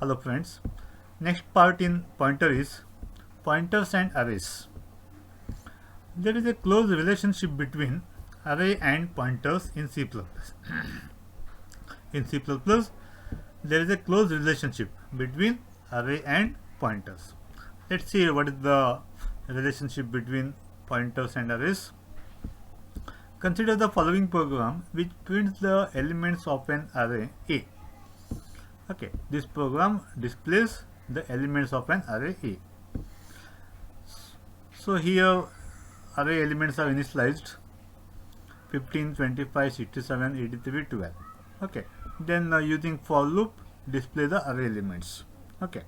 Hello friends. Next part in pointer is pointers and arrays. There is a close relationship between array and pointers in C++. In C++, there is a close relationship between array and pointers. Let's see what is the relationship between pointers and arrays. Consider the following program which prints the elements of an array A. Okay, this program displays the elements of an array A. So here array elements are initialized 15, 25, 67, 83, 12. Okay, then using for loop display the array elements. Okay,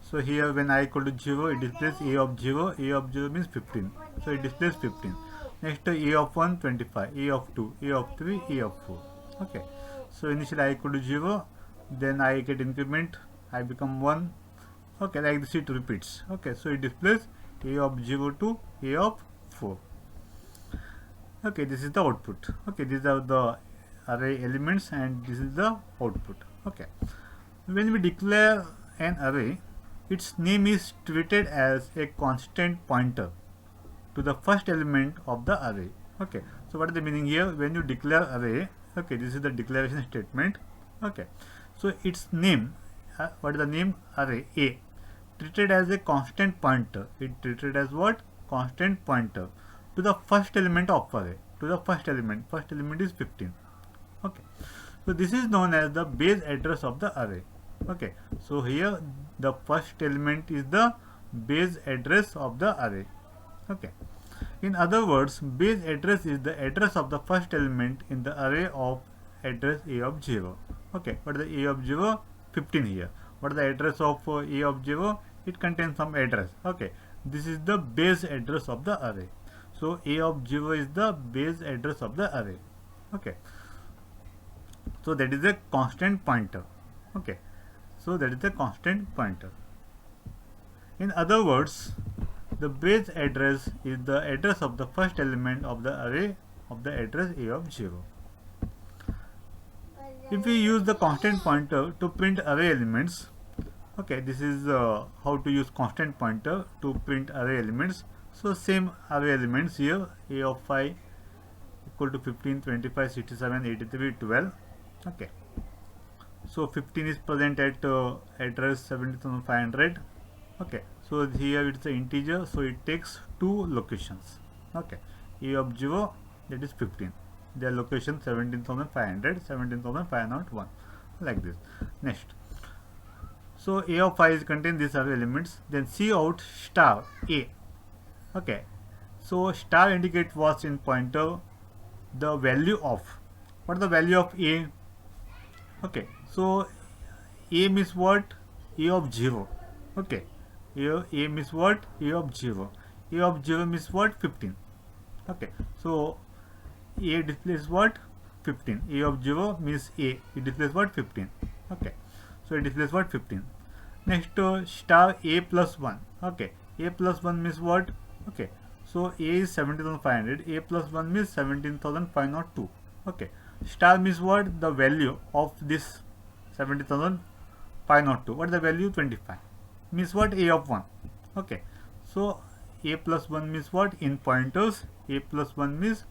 so here when I equal to 0, it displays A of 0. A of 0 means 15, so it displays 15. Next A of 1, 25, A of 2, A of 3, A of 4. Okay, so initially I equal to 0, then I get increment, I become 1. Okay, like this it repeats. Okay, so it displays A of 0 to A of 4. Okay, this is the output. Okay, these are the array elements and this is the output. Okay, when we declare an array, its name is treated as a constant pointer to the first element of the array. Okay, so what is the meaning here? When you declare array, okay, this is the declaration statement. Okay, so its name, what is the name? Array A, treated as a constant pointer. It treated as what? Constant pointer to the first element of array. To the first element is 15. Okay, so this is known as the base address of the array. Okay, so here the first element is the base address of the array. Okay, in other words, base address is the address of the first element in the array of address A of 0. Okay, what is the A of 0? 15 here. What is the address of A of 0? It contains some address. Okay, this is the base address of the array. So A of 0 is the base address of the array. Okay, so that is a constant pointer. Okay, so that is a constant pointer. In other words, the base address is the address of the first element of the array of the address A of 0. If we use the constant pointer to print array elements, okay, this is how to use constant pointer to print array elements. So same array elements here, A of 5 equal to 15, 25, 67, 83, 12. Okay, so 15 is present at address 70,500. Okay, so here it's an integer, so it takes two locations. Okay, A of 0, that is 15, their location 17,500, 17,501, like this. Next, so A of 5 is contain these array elements. Then C out star A. Okay, so star indicates what's in pointer, the value of, what is the value of A? Okay, so A means what? A of 0. Okay, A means what? A of 0. A of 0 means what? 15. Okay, so A displays what? 15. A of 0 means A, it displays what? 15. Okay, so it displays what? 15. Next, star A plus 1. Okay, A plus 1 means what? Okay, so A is 17,500. A plus 1 means 17,502. Okay, star means what? The value of this 17,502. What is the value? 25. Means what? A of 1. Okay, so A plus 1 means what? In pointers, A plus 1 means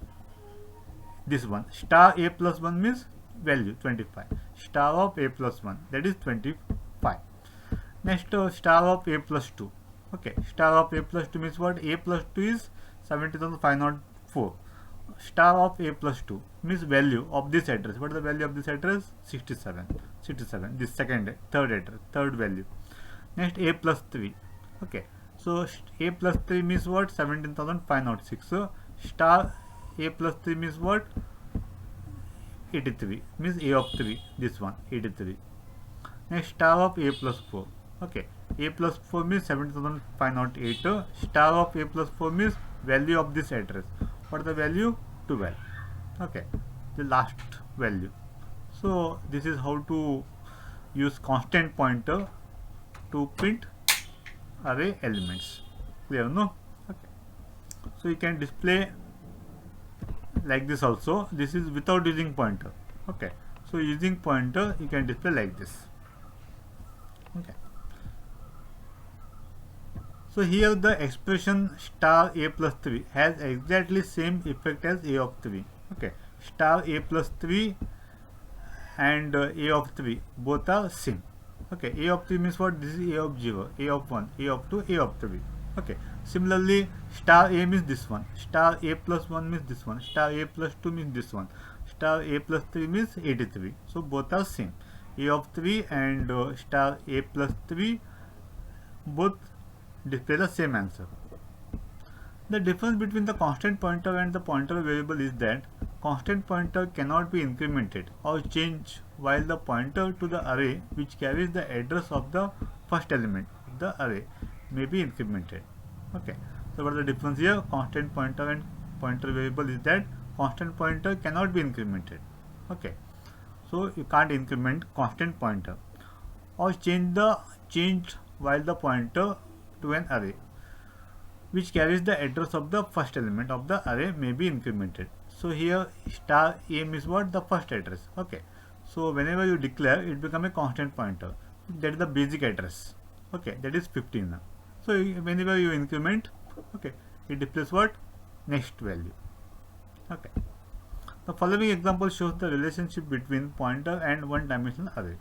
this one. Star A plus 1 means value 25. Star of A plus 1, that is 25. Next, star of A plus 2. Okay, star of A plus 2 means what? A plus 2 is 70,504. Star of A plus 2 means value of this address. What is the value of this address? 67. 67. This third address, third value. Next, A plus 3. Okay, so A plus 3 means what? 17,506. So star A plus 3 means what? 83. Means A of 3. This one, 83. Next, star of A plus 4. Okay, A plus 4 means 17,508. Star of A plus 4 means value of this address. What is the value? 12. Okay, the last value. So this is how to use constant pointer to print array elements. Clear, no? Okay, so you can display like this also. This is without using pointer. Okay, so using pointer you can display like this. Okay. So here the expression star a plus 3 has exactly same effect as a of 3. Okay, star a plus 3 and a of 3 both are same. Okay, a of 3 means what? This is a of 0, a of 1, a of 2, a of 3. Okay, similarly star a means this one, star a plus 1 means this one, star a plus 2 means this one, star a plus 3 means 83. So both are same. A of 3 and star a plus 3 both display the same answer. The difference between the constant pointer and the pointer variable is that constant pointer cannot be incremented or changed while the pointer to the array which carries the address of the first element of the array may be incremented. Okay, so what is the difference here? Constant pointer and pointer variable is that constant pointer cannot be incremented. Okay, so you can't increment constant pointer or change while the pointer to an array which carries the address of the first element of the array may be incremented. So here star a is what? The first address. Okay, so whenever you declare, it becomes a constant pointer. That is the basic address. Okay, that is 15. So whenever you increment, okay, it displays what? Next value. Okay, the following example shows the relationship between pointer and one-dimensional array.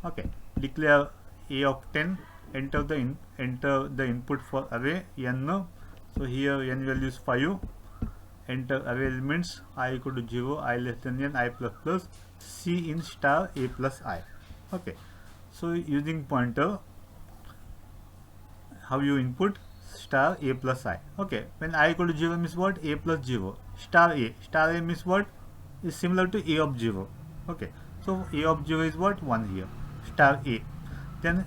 Okay, declare a of 10, enter the input for array n. So here n value is 5, enter array elements I equal to 0, I less than n, I plus plus, c in star a plus I. Okay, so using pointer, how you input? Star a plus I. Okay, when I equal to 0 means what? A plus 0, star a means what? Is similar to a of 0. Okay, so a of 0 is what? 1 here, star a. Then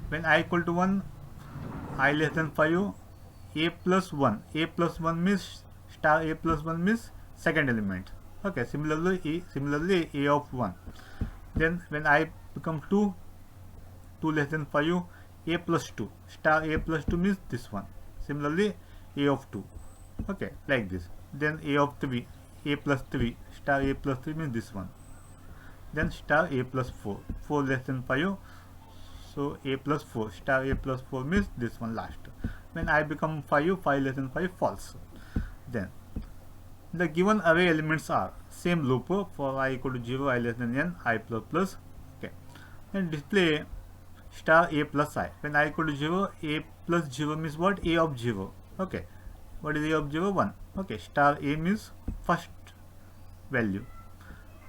when I equal to 1, I less than 5, a plus 1, a plus 1 means star a plus 1 means second element. Okay, similarly a of 1. Then when I become 2 less than 5, a plus 2, star a plus 2 means this one. Similarly a of 2. Okay, like this. Then a of 3, a plus 3, star a plus 3 means this one. Then star a plus 4, 4 less than 5, so a plus 4, star a plus 4 means this one last. When I become 5, 5 less than 5, false. Then the given array elements are same loop for I equal to 0, I less than n, I plus plus. Okay, then display star a plus I. When I equal to 0, a plus 0 means what? A of 0. Okay, what is a of 0? 1. Okay, star a means first value.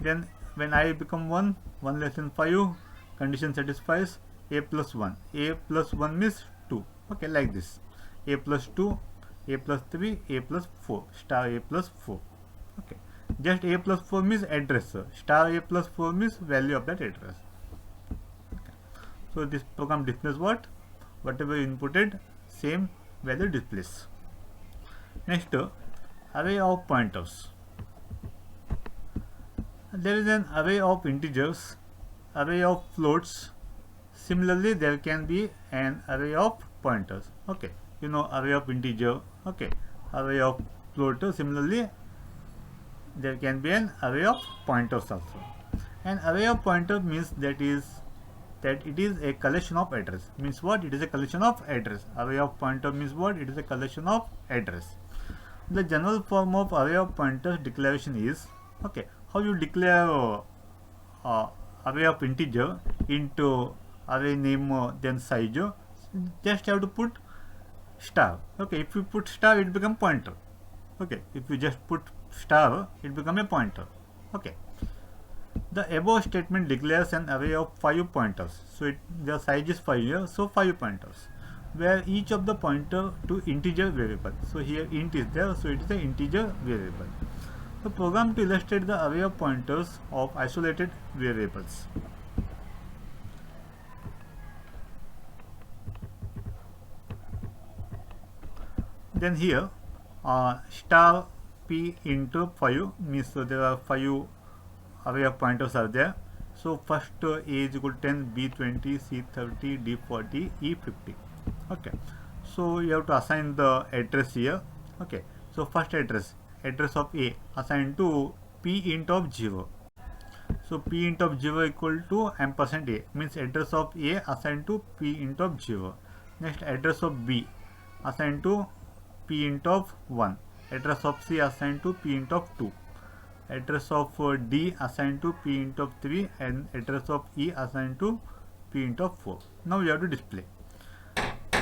Then when I become 1, 1 less than 5, condition satisfies, a plus 1. A plus 1 means 2. Okay, like this. A plus 2, a plus 3, a plus 4, star a plus 4. Okay, just a plus 4 means address. Star a plus 4 means value of that address. Okay. So this program displays what? Whatever you inputted, same value displays. Next, array of pointers. There is an array of integers, array of floats. Similarly, there can be an array of pointers. Okay, you know, array of integer. Okay, array of float. Similarly, there can be an array of pointers also. An array of pointer means that it is a collection of address. Means what? It is a collection of address. Array of pointer means what? It is a collection of address. The general form of array of pointers declaration is, okay, how you declare array of integer into array name then size. Just have to put star. Okay, if you put star, it become pointer. Okay, if you just put star, it become a pointer. Okay, the above statement declares an array of 5 pointers. So the size is 5 here, so 5 pointers, where each of the pointer to integer variable. So here int is there, so it is an integer variable. The program to illustrate the array of pointers of isolated variables. Then here star p into 5 means there are 5 array of pointers are there. So first A is equal to 10, B 20, C 30, D 40, E 50. Okay, so you have to assign the address here. Okay, so first address of A assigned to p int of 0. So p int of 0 equal to ampersand a, means address of a assigned to p int of 0. Next, address of b assigned to p int of 1. Address of c assigned to p int of 2. Address of d assigned to p int of 3, and address of e assigned to p int of 4. Now we have to display.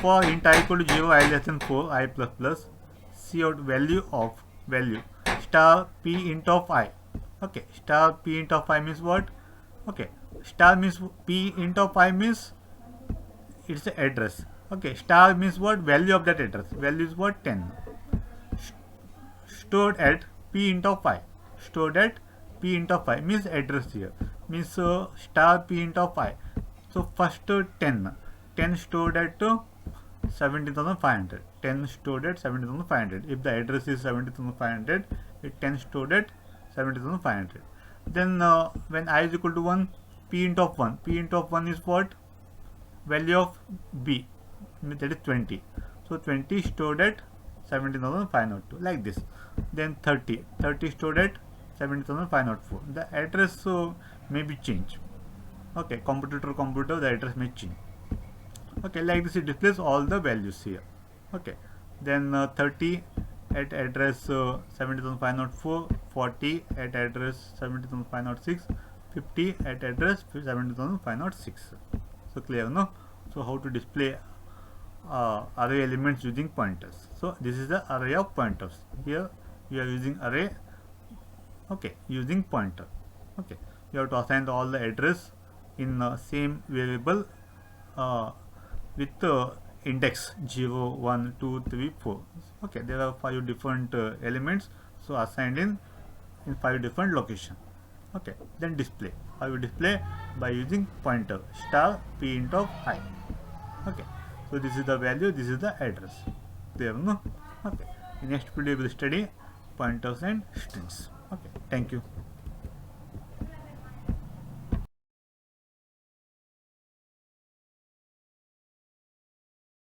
For int I equal to 0, I less than 4, I plus plus, see out value of value star p int of I. Okay, star p int of I means what? Okay, star means p int of I means it's the address. Okay, star means what? Value of that address. Value is what? 10. Stored at p int of I. Stored at p int of I means address here. Means star p int of I. So first 10. 10 stored at 17,500. 10 stored at 17,500. If the address is 17,500, it 10 stored at 17,500. Then when I is equal to 1, p int of 1. P int of 1 is what? Value of b, that is 20. So 20 stored at 17,502, like this. Then 30 stored at 17,504. The address may be changed. Okay, computer to computer, the address may change. Okay, like this it displays all the values here. Okay, then 30 at address 17,504, 40 at address 17,506, 50 at address 17,506. So clear, no? So how to display array elements using pointers. So this is the array of pointers. Here we are using array, okay, using pointer. Okay, you have to assign all the address in same variable with index 0, 1, 2, 3, 4. Okay, there are 5 different elements, so assigned in 5 different locations. Okay, then display. I will display by using pointer star p int of I. Okay, so this is the value, this is the address. There, no? Okay, in next video we will study pointers and strings. Okay, thank you.